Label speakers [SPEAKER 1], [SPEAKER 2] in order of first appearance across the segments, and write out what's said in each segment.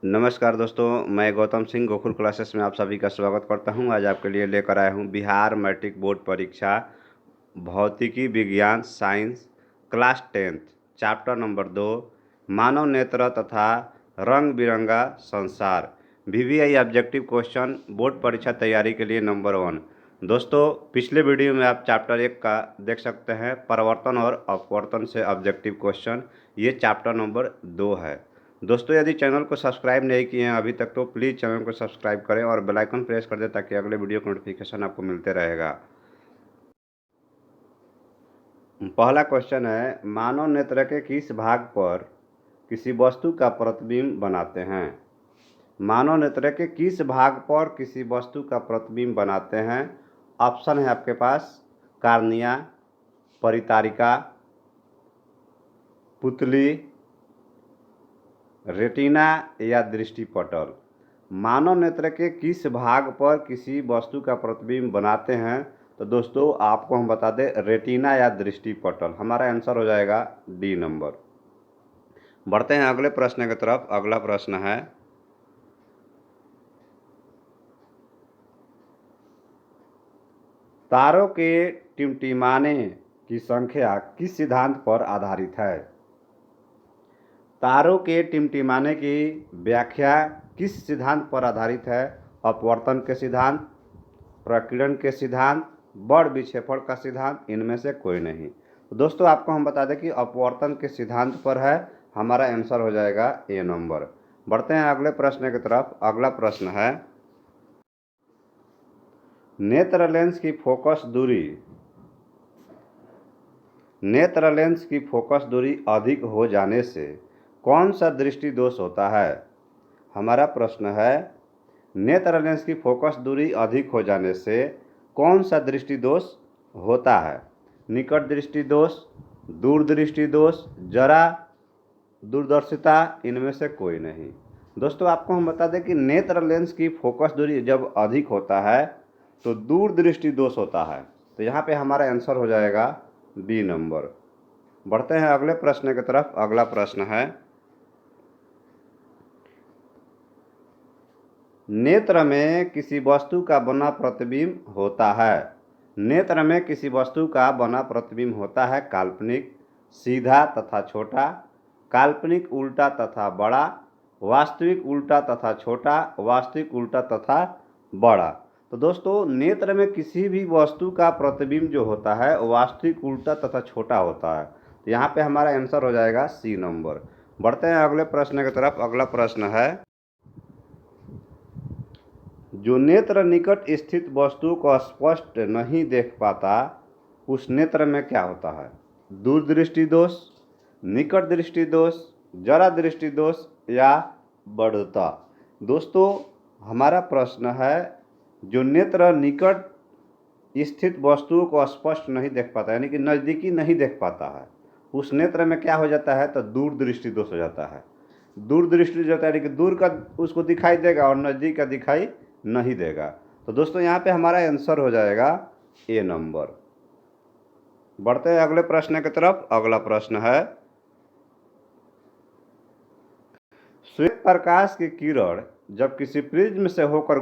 [SPEAKER 1] नमस्कार दोस्तों, मैं गौतम सिंह गोकुल क्लासेस में आप सभी का स्वागत करता हूं। आज आपके लिए लेकर आया हूं बिहार मैट्रिक बोर्ड परीक्षा भौतिकी विज्ञान science class 10th chapter number 2 मानव नेत्र तथा रंग बिरंगा संसार VVI ऑब्जेक्टिव क्वेश्चन बोर्ड परीक्षा तैयारी के लिए नंबर 1। दोस्तों, पिछले वीडियो में आप चैप्टर 1 का देख सकते हैं, परिवर्तन और अपवर्तन से ऑब्जेक्टिव क्वेश्चन। ये चैप्टर नंबर 2 है। दोस्तों, यदि चैनल को सब्सक्राइब नहीं किए हैं अभी तक तो प्लीज़ चैनल को सब्सक्राइब करें और बेल आइकन प्रेस कर दें ताकि अगले वीडियो का नोटिफिकेशन आपको मिलते रहेगा। पहला क्वेश्चन है, मानव नेत्र के किस भाग पर किसी वस्तु का प्रतिबिंब बनाते हैं? मानव नेत्र के किस भाग पर किसी वस्तु का प्रतिबिंब बनाते हैं? ऑप्शन है आपके पास कार्निया, परितारिका, पुतली, रेटिना या दृष्टिपटल। मानव नेत्र के किस भाग पर किसी वस्तु का प्रतिबिंब बनाते हैं? तो दोस्तों आपको हम बता दें, रेटिना या दृष्टिपटल। हमारा आंसर हो जाएगा डी नंबर। बढ़ते हैं अगले प्रश्न की तरफ। अगला प्रश्न है, तारों के टिमटिमाने की संख्या किस सिद्धांत पर आधारित है? तारों के टिमटिमाने की व्याख्या किस सिद्धांत पर आधारित है? अपवर्तन के सिद्धांत, प्रकीर्णन के सिद्धांत, बड़ विक्षेपण का सिद्धांत, इनमें से कोई नहीं। तो दोस्तों आपको हम बता दें कि अपवर्तन के सिद्धांत पर है। हमारा आंसर हो जाएगा ए नंबर। बढ़ते हैं अगले प्रश्न की तरफ। अगला प्रश्न है, नेत्र लेंस की फोकस दूरी अधिक हो जाने से कौन सा दृष्टि दोष होता है? हमारा प्रश्न है, नेत्र लेंस की फोकस दूरी अधिक हो जाने से कौन सा दृष्टि दोष होता है? निकट दृष्टि दोष, दूर दृष्टि दोष, जरा दूरदर्शिता, इनमें से कोई नहीं। दोस्तों आपको हम बता दें कि नेत्र लेंस की फोकस दूरी जब अधिक होता है तो दूर दृष्टि दोष होता है। तो यहाँ पे हमारा आंसर हो जाएगा बी नंबर। बढ़ते हैं अगले प्रश्न की तरफ। अगला प्रश्न है, नेत्र में किसी वस्तु का बना प्रतिबिंब होता है। नेत्र में किसी वस्तु का बना प्रतिबिंब होता है काल्पनिक, सीधा तथा छोटा, काल्पनिक उल्टा तथा बड़ा, वास्तविक उल्टा तथा छोटा, वास्तविक उल्टा तथा बड़ा। तो दोस्तों नेत्र में किसी भी वस्तु का प्रतिबिंब जो होता है वास्तविक उल्टा तथा छोटा होता है। तो यहाँ पे हमारा आंसर हो जाएगा सी नंबर। बढ़ते हैं अगले प्रश्न की तरफ। अगला प्रश्न है, जो नेत्र निकट स्थित वस्तु को स्पष्ट नहीं देख पाता उस नेत्र में क्या होता है? दूरदृष्टि दोष, निकट दृष्टि दोष, जरा दृष्टि दोष या बढ़ता। दोस्तों हमारा प्रश्न है, जो नेत्र निकट स्थित वस्तुओं को स्पष्ट नहीं देख पाता यानी कि नज़दीकी नहीं देख पाता है, उस नेत्र में क्या हो जाता है? तो दूर दृष्टि दोष हो जाता है। दूर दृष्टि जो होता है कि दूर का उसको दिखाई देगा और नज़दीक का दिखाई नहीं देगा। तो दोस्तों यहाँ पे हमारा आंसर हो जाएगा ए नंबर। बढ़ते हैं अगले प्रश्न की तरफ। अगला प्रश्न है, श्वेत प्रकाश की किरण जब किसी प्रिज्म से होकर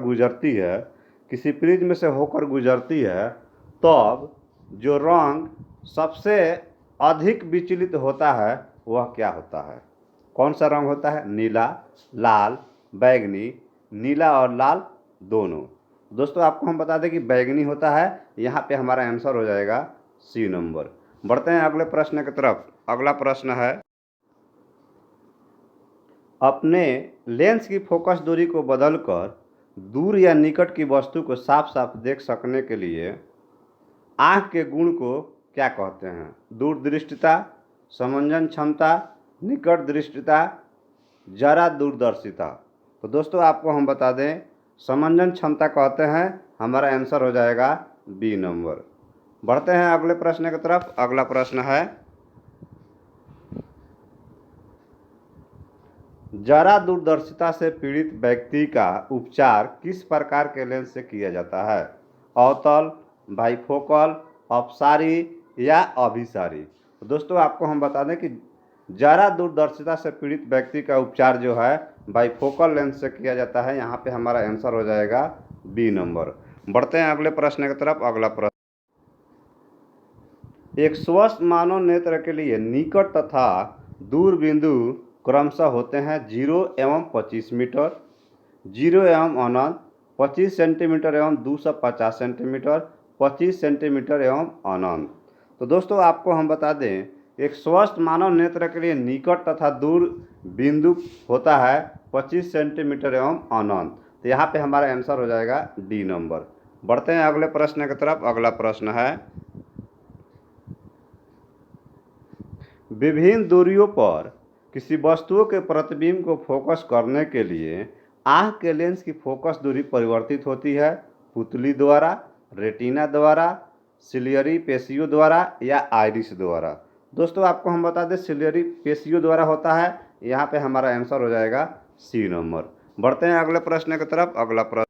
[SPEAKER 1] गुजरती है तब जो रंग सबसे अधिक विचलित होता है वह क्या होता है? कौन सा रंग होता है? नीला, लाल, बैगनी, नीला और लाल दोनों। दोस्तों आपको हम बता दें कि बैगनी होता है। यहाँ पे हमारा आंसर हो जाएगा सी नंबर। बढ़ते हैं अगले प्रश्न की तरफ। अगला प्रश्न है, अपने लेंस की फोकस दूरी को बदलकर दूर या निकट की वस्तु को साफ साफ देख सकने के लिए आँख के गुण को क्या कहते हैं? दूरदृष्टिता, समंजन क्षमता, निकट दृष्टिता, जरा दूरदर्शिता। तो दोस्तों आपको हम बता दें, समंजन क्षमता कहते हैं। हमारा आंसर हो जाएगा बी नंबर। बढ़ते हैं अगले प्रश्न की तरफ। अगला प्रश्न है, जरा दूरदर्शिता से पीड़ित व्यक्ति का उपचार किस प्रकार के लेंस से किया जाता है? अवतल, बाइफोकल, अपसारी या अभिसारी। तो दोस्तों आपको हम बता दें कि जरा दूरदर्शिता से पीड़ित व्यक्ति का उपचार जो है बाइफोकल लेंस से किया जाता है। यहाँ पे हमारा आंसर हो जाएगा बी नंबर। बढ़ते हैं अगले प्रश्न की तरफ। अगला प्रश्न, एक स्वस्थ मानव नेत्र के लिए निकट तथा दूर बिंदु क्रमशः होते हैं 0 एवं 25 मीटर, 0 एवं अनंत, 25 सेंटीमीटर एवं 250 सेंटीमीटर, 25 सेंटीमीटर एवं अनंत। तो दोस्तों आपको हम बता दें, एक स्वस्थ मानव नेत्र के लिए निकट तथा दूर बिंदु होता है 25 सेंटीमीटर एवं अनंत। तो यहाँ पे हमारा आंसर हो जाएगा डी नंबर। बढ़ते हैं अगले प्रश्न की तरफ। अगला प्रश्न है, विभिन्न दूरियों पर किसी वस्तुओं के प्रतिबिंब को फोकस करने के लिए आँख के लेंस की फोकस दूरी परिवर्तित होती है पुतली द्वारा, रेटिना द्वारा, सिलियरी पेशियों द्वारा या आइरिस द्वारा। दोस्तों आपको हम बता दें सिलियरी पेशियों द्वारा होता है। यहाँ पे हमारा आंसर हो जाएगा सी नंबर। बढ़ते हैं अगले प्रश्न की तरफ। अगला प्रश्न,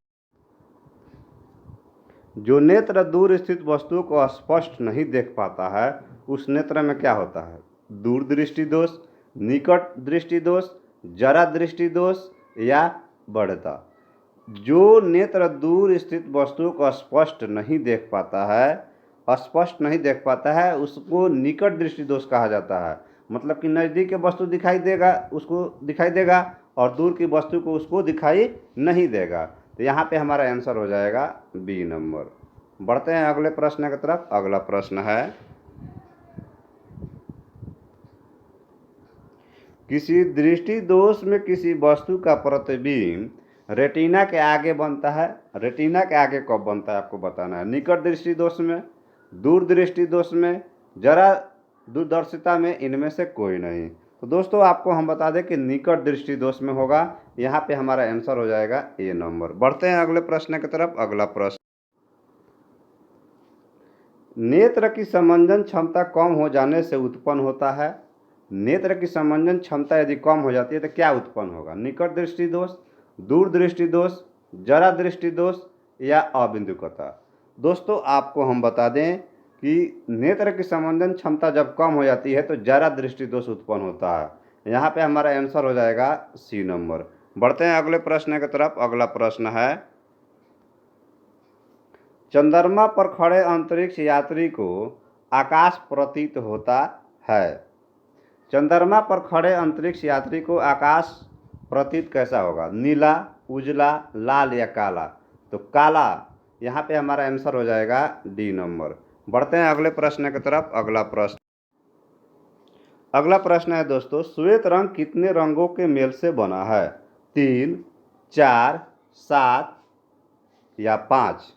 [SPEAKER 1] जो नेत्र दूर स्थित वस्तुओं को स्पष्ट नहीं देख पाता है उस नेत्र में क्या होता है? दूर दृष्टि दोष, निकट दृष्टि दोष, जरा दृष्टि दोष या बढ़ता। जो नेत्र दूर स्थित वस्तुओं को स्पष्ट नहीं देख पाता है उसको निकट दृष्टि दोष कहा जाता है। मतलब कि नज़दीक के वस्तु दिखाई देगा उसको दिखाई देगा और दूर की वस्तु को उसको दिखाई नहीं देगा। तो यहाँ पे हमारा आंसर हो जाएगा बी नंबर। बढ़ते हैं अगले प्रश्न की तरफ। अगला प्रश्न है, किसी दृष्टि दोष में किसी वस्तु का प्रतिबिंब रेटिना के आगे बनता है। रेटिना के आगे कब बनता है आपको बताना है। निकट दृष्टि दोष में, दूर दृष्टि दोष में, जरा दूरदर्शिता में, इनमें से कोई नहीं। तो दोस्तों आपको हम बता दें कि निकट दृष्टि दोष में होगा। यहाँ पे हमारा आंसर हो जाएगा ए नंबर। बढ़ते हैं अगले प्रश्न की तरफ। अगला प्रश्न, नेत्र की समंजन क्षमता कम हो जाने से उत्पन्न होता है। नेत्र की समंजन क्षमता यदि कम हो जाती है तो क्या उत्पन्न होगा? निकट दृष्टि दोष, दूर दृष्टि दोष, जरा दृष्टि दोष या अबिंदुकता। दोस्तों आपको हम बता दें कि नेत्र की समंजन क्षमता जब कम हो जाती है तो जरा दृष्टि दोष उत्पन्न होता है। यहाँ पे हमारा आंसर हो जाएगा सी नंबर। बढ़ते हैं अगले प्रश्न की तरफ। अगला प्रश्न है, चंद्रमा पर खड़े अंतरिक्ष यात्री को आकाश प्रतीत होता है। चंद्रमा पर खड़े अंतरिक्ष यात्री को आकाश प्रतीत कैसा होगा? नीला, उजला, लाल या काला? तो काला। यहाँ पे हमारा आंसर हो जाएगा डी नंबर। बढ़ते हैं अगले प्रश्न की तरफ। अगला प्रश्न है दोस्तों, श्वेत रंग कितने रंगों के मेल से बना है? 3, 4, 7 या 5?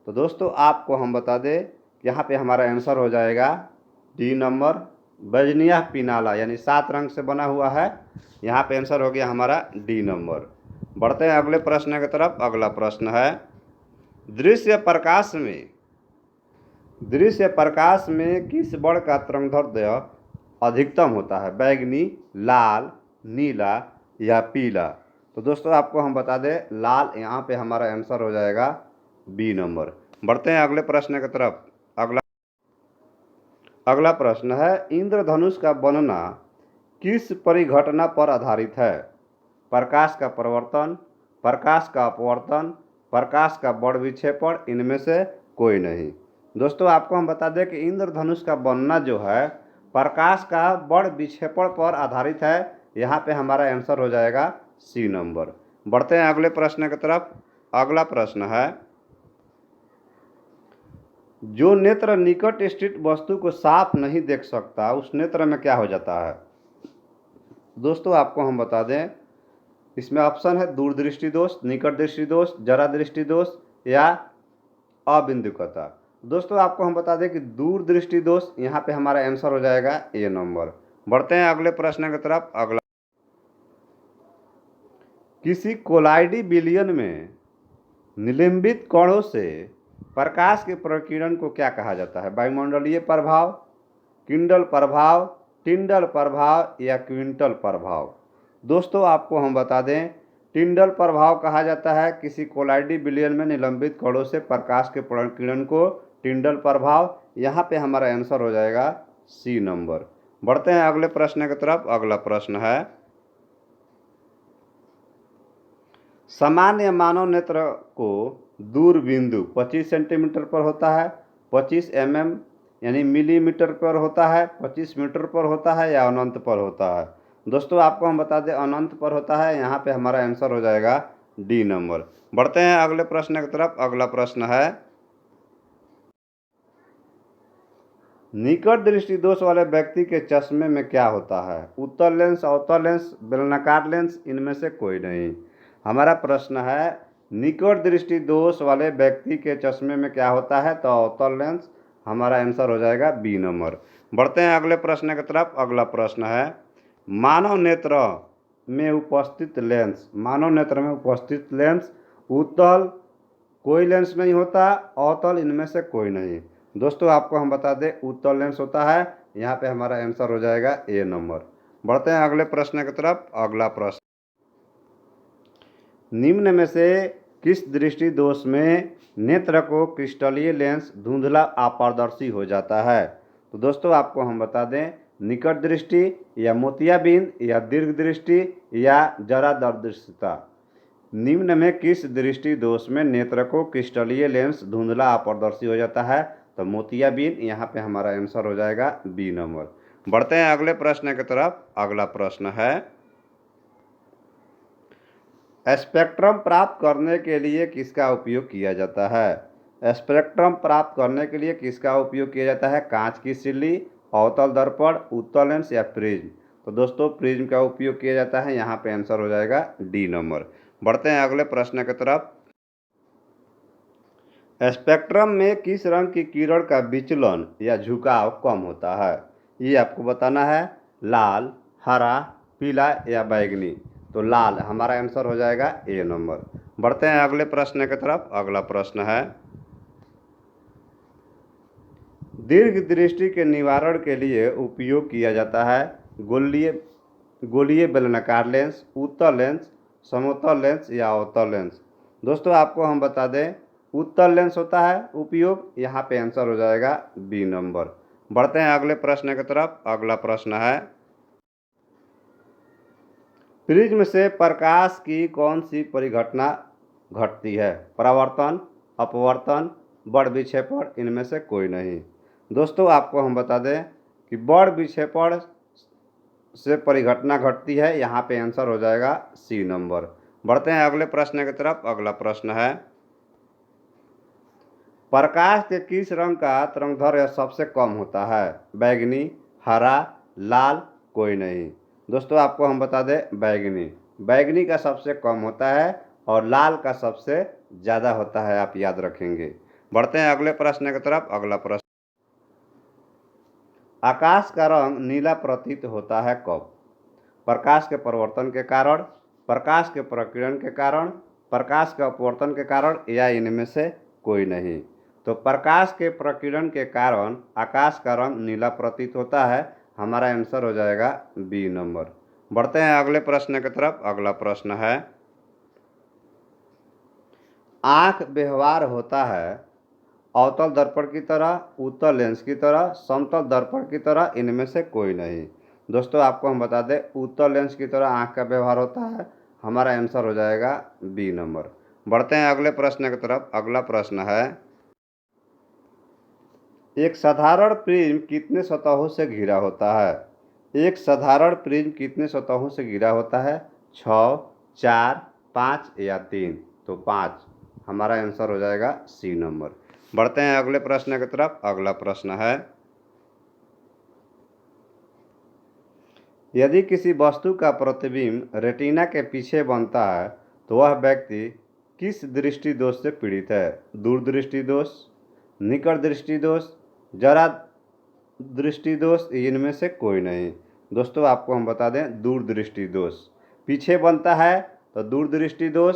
[SPEAKER 1] तो दोस्तों आपको हम बता दें, यहाँ पे हमारा आंसर हो जाएगा डी नंबर, बैजनिया पिनाला, यानी 7 रंग से बना हुआ है। यहाँ पे आंसर हो गया हमारा डी नंबर। बढ़ते हैं अगले प्रश्न की तरफ। अगला प्रश्न है, दृश्य प्रकाश में किस वर्ण का तरंगदैर्ध्य अधिकतम होता है? बैगनी, लाल, नीला या पीला? तो दोस्तों आपको हम बता दें लाल। यहाँ पे हमारा आंसर हो जाएगा बी नंबर। बढ़ते हैं अगले प्रश्न की तरफ। अगला प्रश्न है, इंद्रधनुष का बनना किस परिघटना पर आधारित है? प्रकाश का प्रवर्तन, प्रकाश का अपवर्तन, प्रकाश का बड़ विक्षेपण, इनमें से कोई नहीं। दोस्तों आपको हम बता दें कि इंद्रधनुष का बनना जो है प्रकाश का बड़ विक्षेपण पर आधारित है। यहाँ पे हमारा आंसर हो जाएगा सी नंबर। बढ़ते हैं अगले प्रश्न की तरफ। अगला प्रश्न है, जो नेत्र निकट स्थित वस्तु को साफ नहीं देख सकता उस नेत्र में क्या हो जाता है? दोस्तों आपको हम बता दें, इसमें ऑप्शन है दूरदृष्टि दोष, निकट दृष्टि दोष, जरा दृष्टि दोष या अबिंदुकता। दोस्तों आपको हम बता दें कि दूरदृष्टि दोष। यहाँ पे हमारा आंसर हो जाएगा ए नंबर। बढ़ते हैं अगले प्रश्न की तरफ। अगला, किसी कोलाइडी विलयन में निलंबित कणों से प्रकाश के प्रकीर्णन को क्या कहा जाता है? वायुमंडलीय प्रभाव, किंडल प्रभाव, टिंडल प्रभाव या क्विंटल प्रभाव? दोस्तों आपको हम बता दें टिंडल प्रभाव कहा जाता है। किसी कोलाइडी विलयन में निलंबित कणों से प्रकाश के प्रकीर्णन को टिंडल प्रभाव। यहाँ पे हमारा आंसर हो जाएगा सी नंबर। बढ़ते हैं अगले प्रश्न की तरफ। अगला प्रश्न है, सामान्य मानव नेत्र को दूर बिंदु 25 सेंटीमीटर पर होता है, 25 mm यानी मिलीमीटर पर होता है, 25 मीटर पर होता है या अनंत पर होता है। दोस्तों आपको हम बता दें अनंत पर होता है। यहाँ पे हमारा आंसर हो जाएगा डी नंबर। बढ़ते हैं अगले प्रश्न की तरफ। अगला प्रश्न है, निकट दृष्टि दोष वाले व्यक्ति के चश्मे में क्या होता है? उत्तल लेंस, अवतल लेंस, बेलनाकार लेंस, इनमें से कोई नहीं। हमारा प्रश्न है निकट दृष्टि दोष वाले व्यक्ति के चश्मे में क्या होता है? तो अवतल लेंस। हमारा आंसर हो जाएगा बी नंबर। बढ़ते हैं अगले प्रश्न की तरफ। अगला प्रश्न है, मानव नेत्र में उपस्थित लेंस, मानव नेत्र में उपस्थित लेंस उत्तल कोई लेंस नहीं होता, अवतल इनमें से कोई नहीं। दोस्तों आपको हम बता दें उत्तल लेंस होता है। यहाँ पे हमारा आंसर हो जाएगा ए नंबर। बढ़ते हैं अगले प्रश्न की तरफ। अगला प्रश्न, निम्न में से किस दृष्टि दोष में नेत्र को क्रिस्टलीय लेंस धुंधला अपारदर्शी हो जाता है? तो दोस्तों आपको हम बता दें निकट दृष्टि या मोतियाबिंद या दीर्घ दृष्टि या जरा दर्दृष्टता। निम्न में किस दृष्टि दोष में नेत्र को क्रिस्टलीय लेंस धुंधला अपारदर्शी हो जाता है? तो मोतियाबिंद। यहाँ पे हमारा आंसर हो जाएगा बी नंबर। बढ़ते हैं अगले प्रश्न की तरफ। अगला प्रश्न है, स्पेक्ट्रम प्राप्त करने के लिए किसका उपयोग किया जाता है? स्पेक्ट्रम प्राप्त करने के लिए किसका उपयोग किया जाता है? कांच की सिल्ली, अवतल दर्पण, उत्तल लेंस या प्रिज्म। तो दोस्तों प्रिज्म का उपयोग किया जाता है। यहाँ पे आंसर हो जाएगा डी नंबर। बढ़ते हैं अगले प्रश्न की तरफ। स्पेक्ट्रम में किस रंग की किरण का विचलन या झुकाव कम होता है? ये आपको बताना है। लाल, हरा, पीला या बैगनी। तो लाल। हमारा आंसर हो जाएगा ए नंबर। बढ़ते हैं अगले प्रश्न की तरफ। अगला प्रश्न है, दीर्घ दृष्टि के निवारण के लिए उपयोग किया जाता है गोलीय बेलनाकार लेंस, उत्तल लेंस, समतल लेंस या अवतल लेंस। दोस्तों आपको हम बता दें उत्तल लेंस होता है उपयोग। यहाँ पे आंसर हो जाएगा बी नंबर। बढ़ते हैं अगले प्रश्न की तरफ। अगला प्रश्न है, प्रिज्म से प्रकाश की कौन सी परिघटना घटती है? परावर्तन, अपवर्तन, बड़ विक्षेपण, इनमें से कोई नहीं। दोस्तों आपको हम बता दें कि बड़ विक्षेपण से परिघटना घटती है। यहाँ पे आंसर हो जाएगा सी नंबर। बढ़ते हैं अगले प्रश्न की तरफ। अगला प्रश्न है, प्रकाश के किस रंग का तरंगदैर्घ्य सबसे कम होता है? बैगनी, हरा, लाल, कोई नहीं। दोस्तों आपको हम बता दें बैगनी। बैगनी का सबसे कम होता है और लाल का सबसे ज़्यादा होता है, आप याद रखेंगे। बढ़ते हैं अगले प्रश्न की तरफ। अगला प्रश्न, आकाश का रंग नीला प्रतीत होता है कब? प्रकाश के परिवर्तन के कारण, प्रकाश के प्रकीर्णन के कारण, प्रकाश के अपवर्तन के कारण या इनमें से कोई नहीं। तो प्रकाश के प्रकीर्णन के कारण आकाश का रंग नीला प्रतीत होता है। हमारा आंसर हो जाएगा बी नंबर। बढ़ते हैं अगले प्रश्न की तरफ। अगला प्रश्न है, आँख व्यवहार होता है अवतल दर्पण की तरह, उत्तल लेंस की तरह, समतल दर्पण की तरह, इनमें से कोई नहीं। दोस्तों आपको हम बता दें उत्तल लेंस की तरह आँख का व्यवहार होता है। हमारा आंसर हो जाएगा बी नंबर। बढ़ते हैं अगले प्रश्न की तरफ। अगला प्रश्न है, एक साधारण प्रिज्म कितने सतहों से घिरा होता है? एक साधारण प्रिज्म कितने सतहों से घिरा होता है? 6, 4, 5 या 3। तो 5। हमारा आंसर हो जाएगा सी नंबर। बढ़ते हैं अगले प्रश्न की तरफ। अगला प्रश्न है, यदि किसी वस्तु का प्रतिबिंब रेटिना के पीछे बनता है तो वह व्यक्ति किस दृष्टि दोष से पीड़ित है? दूरदृष्टि दोष, निकट दृष्टि दोष, जरा दृष्टि दोष, इनमें से कोई नहीं। दोस्तों आपको हम बता दें दूरदृष्टि दोष। पीछे बनता है तो दूरदृष्टि दोष,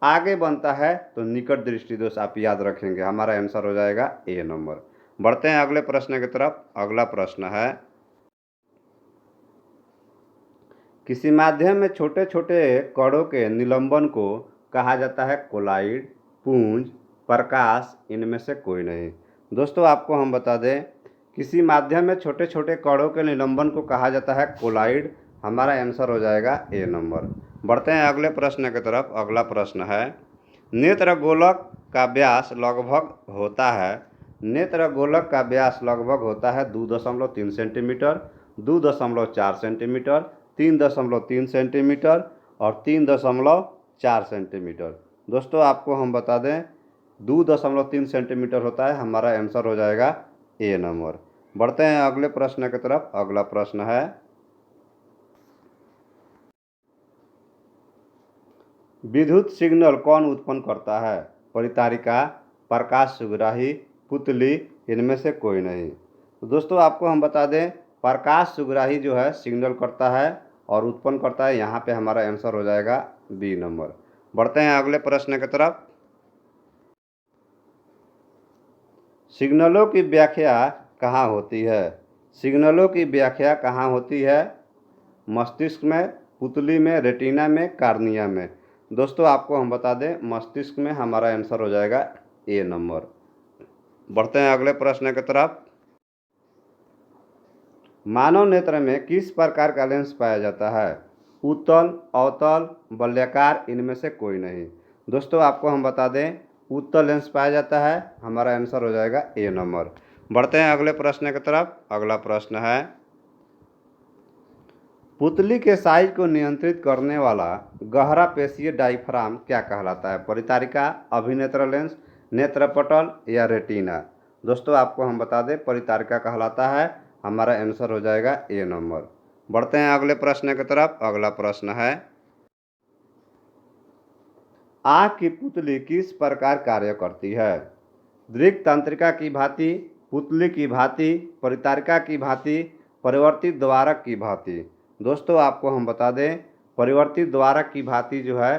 [SPEAKER 1] आगे बनता है तो निकट दृष्टि दोष, आप याद रखेंगे। हमारा आंसर हो जाएगा ए नंबर। बढ़ते हैं अगले प्रश्न की तरफ। अगला प्रश्न है, किसी माध्यम में छोटे छोटे कणों के निलंबन को कहा जाता है कोलाइड, पुंज, प्रकाश, इनमें से कोई नहीं। दोस्तों आपको हम बता दें किसी माध्यम में छोटे छोटे कणों के निलंबन को कहा जाता है कोलाइड। हमारा आंसर हो जाएगा ए नंबर। बढ़ते हैं अगले प्रश्न की तरफ। अगला प्रश्न है, नेत्र गोलक का व्यास लगभग होता है। नेत्र गोलक का व्यास लगभग होता है 2.3 सेंटीमीटर, 2.4 सेंटीमीटर, 3.3 सेंटीमीटर और 3.4 सेंटीमीटर। दोस्तों आपको हम बता दें 2.3 सेंटीमीटर होता है, हमारा आंसर हो जाएगा ए नंबर। बढ़ते हैं अगले प्रश्न की तरफ। अगला प्रश्न है, विद्युत सिग्नल कौन उत्पन्न करता है? परितारिका, प्रकाश सुग्राही, पुतली, इनमें से कोई नहीं। तो दोस्तों आपको हम बता दें प्रकाश सुग्राही जो है सिग्नल करता है और उत्पन्न करता है, यहाँ पे हमारा आंसर हो जाएगा बी नंबर। बढ़ते हैं अगले प्रश्न की तरफ। सिग्नलों की व्याख्या कहाँ होती है? सिग्नलों की व्याख्या कहाँ होती है? मस्तिष्क में, पुतली में, रेटिना में, कार्निया में। दोस्तों आपको हम बता दें मस्तिष्क में, हमारा आंसर हो जाएगा ए नंबर। बढ़ते हैं अगले प्रश्न की तरफ। मानव नेत्र में किस प्रकार का लेंस पाया जाता है? उत्तल, अवतल, वलयाकार, इनमें से कोई नहीं। दोस्तों आपको हम बता दें उत्तल लेंस पाया जाता है, हमारा आंसर हो जाएगा ए नंबर। बढ़ते हैं अगले प्रश्न की तरफ। अगला प्रश्न है, पुतली के साइज को नियंत्रित करने वाला गहरा पेशीय डायफ्राम क्या कहलाता है? परितारिका, अभिनेत्र लेंस, नेत्रपटल या रेटिना। दोस्तों आपको हम बता दें परितारिका कहलाता है, हमारा आंसर हो जाएगा ए नंबर। बढ़ते हैं अगले प्रश्न की तरफ। अगला प्रश्न है, आँख की पुतली किस प्रकार कार्य करती है? दृक् तंत्रिका की भांति, पुतली की भांति, परितारिका की भांति, परिवर्तित द्वारक की भांति। दोस्तों आपको हम बता दें परिवर्तित द्वारक की भांति जो है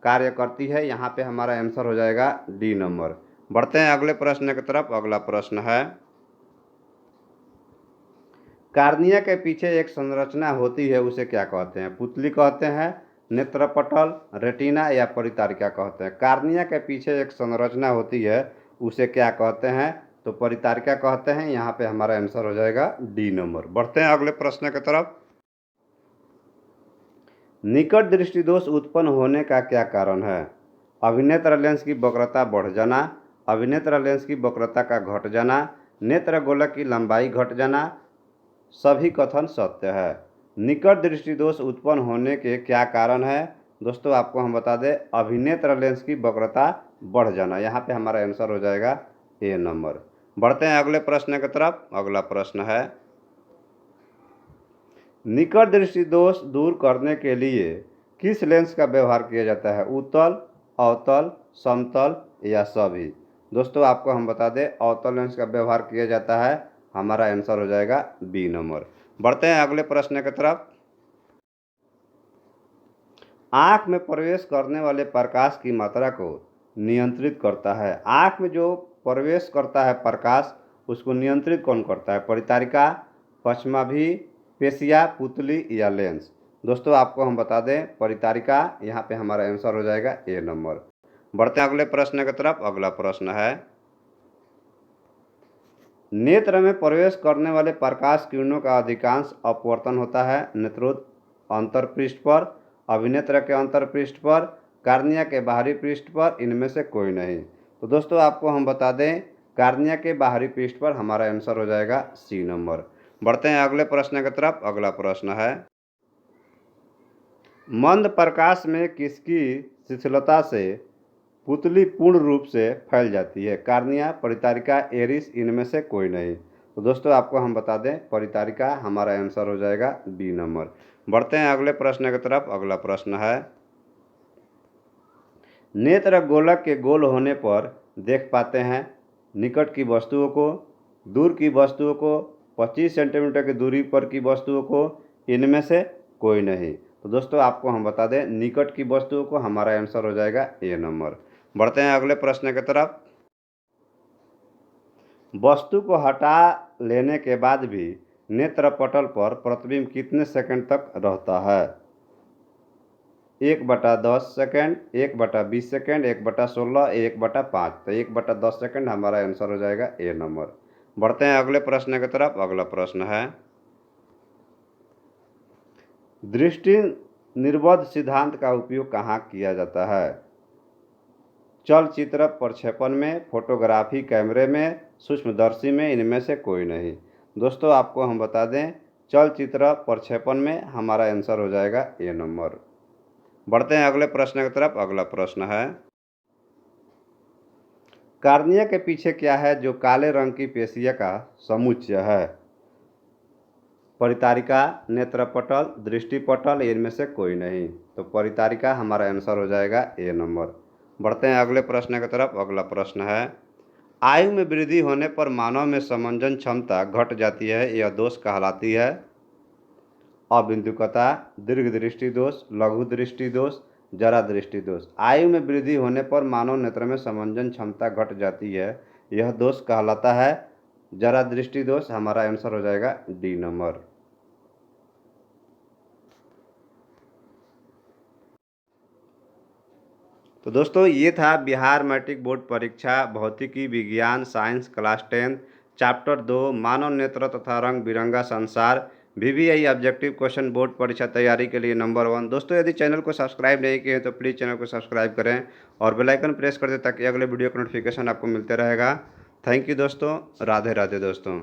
[SPEAKER 1] कार्य करती है, यहाँ पे हमारा आंसर हो जाएगा डी नंबर। बढ़ते हैं अगले प्रश्न की तरफ। अगला प्रश्न है, कार्निया के पीछे एक संरचना होती है, उसे क्या कहते हैं? पुतली कहते हैं, नेत्रपटल, रेटिना या परितारिका कहते हैं। कार्निया के पीछे एक संरचना होती है, उसे क्या कहते हैं? तो परितारिका कहते हैं, यहाँ पे हमारा आंसर हो जाएगा डी नंबर। बढ़ते हैं अगले प्रश्न की तरफ। निकट दृष्टि दोष उत्पन्न होने का क्या कारण है? अभिनेत्र लेंस की वक्रता बढ़ जाना, अभिनेत्र लेंस की वक्रता का घट जाना, नेत्र गोलक की लंबाई घट जाना। सभी कथन सत्य है। निकट दृष्टि दोष उत्पन्न होने के क्या कारण है? दोस्तों आपको हम बता दें अभिनेत्र लेंस की वक्रता बढ़ जाना, यहाँ पे हमारा आंसर हो जाएगा ए नंबर। बढ़ते हैं अगले प्रश्न की तरफ। अगला प्रश्न है, निकट दृष्टि दोष दूर करने के लिए किस लेंस का व्यवहार किया जाता है? उत्तल, अवतल, समतल या सभी। दोस्तों आपको हम बता दें अवतल लेंस का व्यवहार किया जाता है, हमारा आंसर हो जाएगा बी नंबर। बढ़ते हैं अगले प्रश्न की तरफ। आँख में प्रवेश करने वाले प्रकाश की मात्रा को नियंत्रित करता है। आँख में जो प्रवेश करता है प्रकाश, उसको नियंत्रित कौन करता है? परितारिका, पश्चमाभी, पेशिया, पुतली या लेंस। दोस्तों आपको हम बता दें परितारिका, यहाँ पे हमारा आंसर हो जाएगा ए नंबर। बढ़ते हैं अगले प्रश्न की तरफ। अगला प्रश्न है, नेत्र में प्रवेश करने वाले प्रकाश किरणों का अधिकांश अपवर्तन होता है नेत्रोद अंतरपृष्ठ पर, अभिनेत्र के अंतरपृष्ठ पर, कार्निया के बाहरी पृष्ठ पर, इनमें से कोई नहीं। तो दोस्तों आपको हम बता दें कार्निया के बाहरी पृष्ठ पर, हमारा आंसर हो जाएगा सी नंबर। बढ़ते हैं अगले प्रश्न की तरफ। अगला प्रश्न है, मंद प्रकाश में किसकी शिथिलता से पुतली पूर्ण रूप से फैल जाती है? कार्निया, परितारिका, एरिस, इनमें से कोई नहीं। तो दोस्तों आपको हम बता दें परितारिका, हमारा आंसर हो जाएगा बी नंबर। बढ़ते हैं अगले प्रश्न की तरफ। अगला प्रश्न है, नेत्र गोलक के गोल होने पर देख पाते हैं निकट की वस्तुओं को, दूर की वस्तुओं को, 25 सेंटीमीटर की दूरी पर की वस्तुओं को, इनमें से कोई नहीं। तो दोस्तों आपको हम बता दें निकट की वस्तुओं को, हमारा आंसर हो जाएगा ए नंबर। बढ़ते हैं अगले प्रश्न की तरफ। वस्तु को हटा लेने के बाद भी नेत्रपटल पर प्रतिबिंब कितने सेकंड तक रहता है? 1/10 सेकंड, 1/20 सेकंड, 1/16, 1/5। तो 1/10 सेकंड हमारा आंसर हो जाएगा ए नंबर। बढ़ते हैं अगले प्रश्न की तरफ। अगला प्रश्न है, दृष्टि निर्बंध सिद्धांत का उपयोग कहाँ किया जाता है? चलचित्र प्रक्षेपण में, फोटोग्राफी कैमरे में, सूक्ष्मदर्शी में, इनमें से कोई नहीं। दोस्तों आपको हम बता दें, चलचित्र प्रक्षेपण में हमारा आंसर हो जाएगा ए नंबर। बढ़ते हैं अगले प्रश्न की तरफ। अगला प्रश्न है, कार्निया के पीछे क्या है जो काले रंग की पेशिया का समुच्चय है? परितारिका, नेत्रपटल, दृष्टिपटल, इनमें से कोई नहीं। तो परितारिका हमारा आंसर हो जाएगा ए नंबर। बढ़ते हैं अगले प्रश्न की तरफ। अगला प्रश्न है, आयु में वृद्धि होने पर मानव में समंजन क्षमता घट जाती है, यह दोष कहलाती है? अबिंदुकता, दीर्घ दृष्टि दोष, लघु दृष्टि दोष, जरा दृष्टि दोष। आयु में वृद्धि होने पर मानव नेत्र में समंजन क्षमता घट जाती है, यह दोष कहलाता है जरा दृष्टि दोष। हमारा आंसर हो जाएगा डी नंबर। तो दोस्तों ये था बिहार मैट्रिक बोर्ड परीक्षा भौतिकी विज्ञान साइंस क्लास 10 चैप्टर 2 मानव नेत्र तथा रंग बिरंगा संसार VVI ऑब्जेक्टिव क्वेश्चन बोर्ड परीक्षा तैयारी के लिए नंबर 1। दोस्तों यदि चैनल को सब्सक्राइब नहीं किए तो प्लीज़ चैनल को सब्सक्राइब करें और बेल आइकन प्रेस कर दें ताकि अगले वीडियो का नोटिफिकेशन आपको मिलते रहेगा। थैंक यू दोस्तों। राधे राधे दोस्तों।